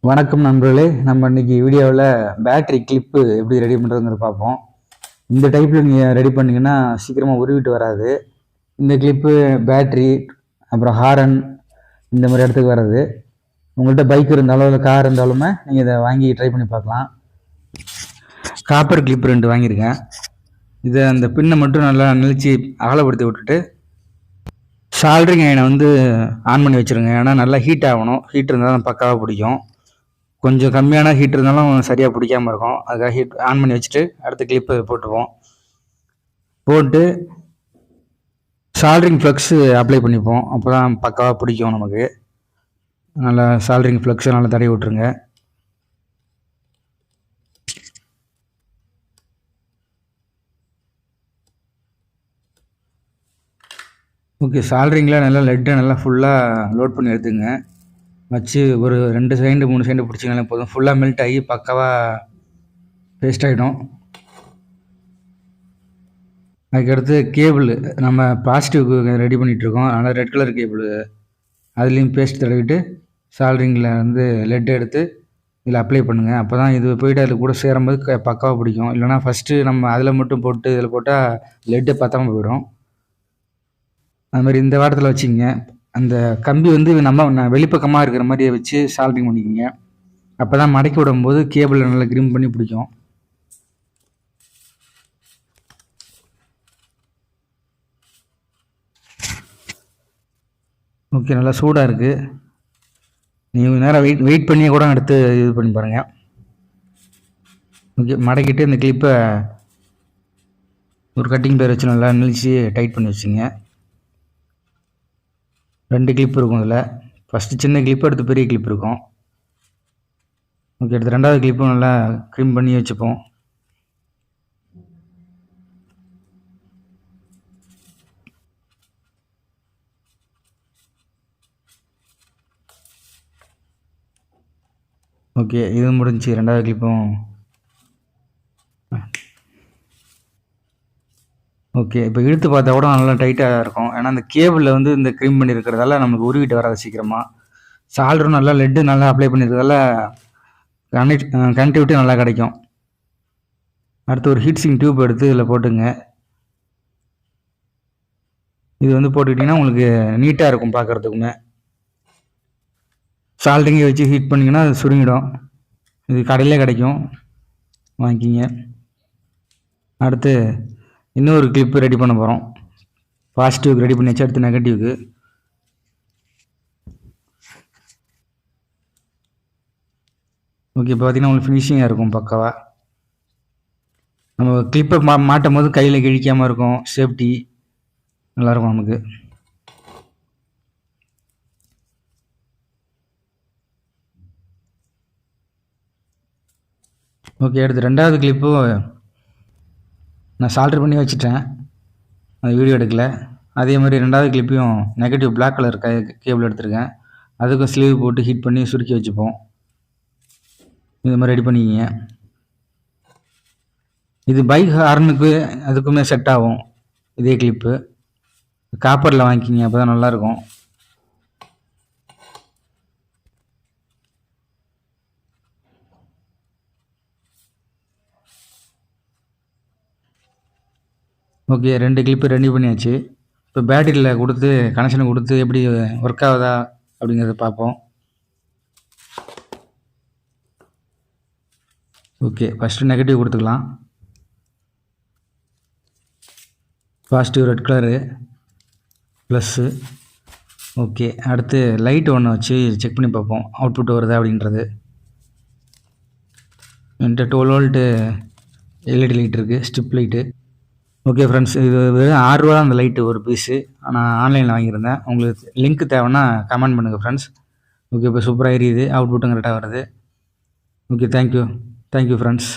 வணக்கம் நண்பர்களே. நம்ம இன்னைக்கு வீடியோவில் பேட்டரி கிளிப்பு எப்படி ரெடி பண்ணுறதுங்கிறத பார்ப்போம். இந்த டைப்பில் நீங்கள் ரெடி பண்ணிங்கன்னா சீக்கிரமாக உருவிட்டு வராது. இந்த கிளிப்பு பேட்டரி அப்புறம் ஹாரன் இந்த மாதிரி இடத்துக்கு வராது. உங்கள்கிட்ட பைக் இருந்தாலும் இல்லை கார் இருந்தாலுமே நீங்கள் இதை வாங்கி ட்ரை பண்ணி பார்க்கலாம். காப்பர் கிளிப் 2 வாங்கியிருக்கேன். இதை அந்த பின்னை மட்டும் நல்லா நிலிச்சு அகலப்படுத்தி விட்டுட்டு சால்ட்ரிங் அயனை ஆன் பண்ணி வச்சுருங்க. ஏன்னா நல்லா ஹீட் ஆகணும். ஹீட் இருந்தால் தான் பக்காவாக பிடிக்கும். கொஞ்சம் கம்மியான ஹீட் இருந்தாலும் சரியாக பிடிக்காமல் இருக்கும். அதுக்காக ஹீட் ஆன் பண்ணி வச்சுட்டு அடுத்த கிளிப்பு போட்டுப்போம். போட்டு சால்ட்ரிங் ஃப்ளக்ஸு அப்ளை பண்ணிப்போம். அப்போ தான் பக்காவாக பிடிக்கும் நமக்கு. நல்லா சால்ட்ரிங் ஃப்ளக்ஸை நல்லா தடவி விட்ருங்க. ஓகே, சால்ட்ரிங்கில் நல்லா லெட்டை நல்லா ஃபுல்லாக லோட் பண்ணி எடுத்துங்க. வச்சு ஒரு 2 செகண்டு 3 செகண்டு பிடிச்சிங்கனாலே போதும். ஃபுல்லாக மெல்ட் ஆகி பக்காவாக பேஸ்ட் ஆகிடும். அதுக்கடுத்து கேபிள் நம்ம பாசிட்டிவ்க்கு ரெடி பண்ணிகிட்ருக்கோம். அதனால் ரெட் கலர் கேபிள் அதுலேயும் பேஸ்ட் தடவிட்டு சால்ட்ரிங்கில் லெட் எடுத்து இதில் அப்ளை பண்ணுங்கள். அப்போ தான் இது போய்ட்டு அதில் கூட சேரும்போது பக்காவாக பிடிக்கும். இல்லைனா ஃபஸ்ட்டு நம்ம அதில் மட்டும் போட்டு இதில் போட்டால் லெட்டு பத்தாமல் போயிடும். அதுமாதிரி இந்த வாரத்தில் வச்சுக்கிங்க. அந்த கம்பி நம்ம வெளிப்பக்கமாக இருக்கிற மாதிரி வச்சு சால்ட்ரிங் பண்ணிக்கிங்க. அப்போ தான் மடக்கி விடும்போது கேபிள் நல்லா கிரிம் பண்ணி பிடிக்கும். ஓகே, நல்லா சூடாக இருக்குது. நீங்கள் நேரம் வெயிட் பண்ணியே கூட எடுத்து இது பண்ணி பாருங்கள். ஓகே, மடக்கிட்டு இந்த கிளிப்பை ஒரு கட்டிங் பேர் வச்சு நல்லா நிலிச்சு டைட் பண்ணி வச்சுங்க. 2 கிளிப் இருக்கும் இதில். ஃபஸ்ட்டு சின்ன கிளிப்பு, அடுத்து பெரிய கிளிப் இருக்கும். ஓகே, அடுத்து 2வது கிளிப்பும் நல்லா க்ரீம் பண்ணி வச்சுப்போம். ஓகே, இது முடிஞ்சு. 2வது கிளிப்பும் ஓகே. இப்போ இழுத்து பார்த்தா கூட நல்லா டைட்டாக இருக்கும். ஏன்னா அந்த கேபிளில் இந்த க்ரீம் பண்ணி இருக்கிறதால நமக்கு உருவிட்டு வராது சீக்கிரமாக. சால்டரும் நல்லா லெட்டு நல்லா அப்ளை பண்ணியிருக்கிறதால கனெக்டிவிட்டி நல்லா கிடைக்கும். அடுத்து ஒரு ஹீட் சிங் டியூப் எடுத்து இதில் போட்டுங்க. இது போட்டுக்கிட்டிங்கன்னா உங்களுக்கு நீட்டாக இருக்கும் பார்க்குறதுக்குமே. சால்ட்ரிங்கை வச்சு ஹீட் பண்ணிங்கன்னா அது சுருங்கிடும். இது கடையிலே கிடைக்கும், வாங்கிக்கிங்க. அடுத்து இன்னொரு கிளிப்பு ரெடி பண்ண போகிறோம். பாசிட்டிவ்க்கு ரெடி பண்ணியாச்சு. அடுத்து நெகட்டிவ்க்கு. ஓகே, இப்போ பார்த்தீங்கன்னா உங்களுக்கு ஃபினிஷிங்காக இருக்கும் பக்காவாக. நம்ம கிளிப்பை மாட்டும் போது கையில் கிழிக்காமல் இருக்கும். சேஃப்டி நல்லாயிருக்கும் நமக்கு. ஓகே, அடுத்து 2வது கிளிப்பு நான் சால்ட்ரு பண்ணி வச்சுட்டேன். அது வீடியோ எடுக்கல. அதே மாதிரி 2வது கிளிப்பையும் நெகட்டிவ் பிளாக் கலர் கேபிள் எடுத்துருக்கேன். அதுக்கும் ஸ்லீவ் போட்டு ஹீட் பண்ணி சுருக்கி வச்சுப்போம். இது மாதிரி ரெடி பண்ணிக்கிங்க. இது பைக் ஹார்னுக்கு அதுக்குமே செட் ஆகும் இதே கிளிப்பு. காப்பரில் வாங்கிக்கிங்க, அப்போ தான் நல்லாயிருக்கும். ஓகே, 2 கிளிப்பு ரெடி பண்ணியாச்சு. இப்போ பேட்டரியில் கொடுத்து கனெக்ஷனை கொடுத்து எப்படி ஒர்க் ஆகுதா அப்படிங்கிறத பார்ப்போம். ஓகே, ஃபஸ்ட்டு நெகட்டிவ் கொடுத்துக்கலாம். Positive red colour plus. Okay, அடுத்து லைட் ஒன்று வச்சு செக் பண்ணி பார்ப்போம் அவுட்புட் வருதா அப்படின்றது. என்கிட்ட 12 வோல்ட்டு எல்இடி லைட் இருக்குது, ஸ்ட்ரிப் லைட்டு. ஓகே ஃப்ரெண்ட்ஸ், இது வெறும் 6 ரூபா அந்த லைட்டு ஒரு பீஸு. நான் ஆன்லைனில் வாங்கியிருந்தேன். உங்களுக்கு லிங்க் தேவைன்னா கமெண்ட் பண்ணுங்கள் ஃப்ரெண்ட்ஸ். ஓகே, இப்போ சூப்பராக எரியுது, அவுட்புட்டும் கரெக்டாக வருது. Okay, thank you friends.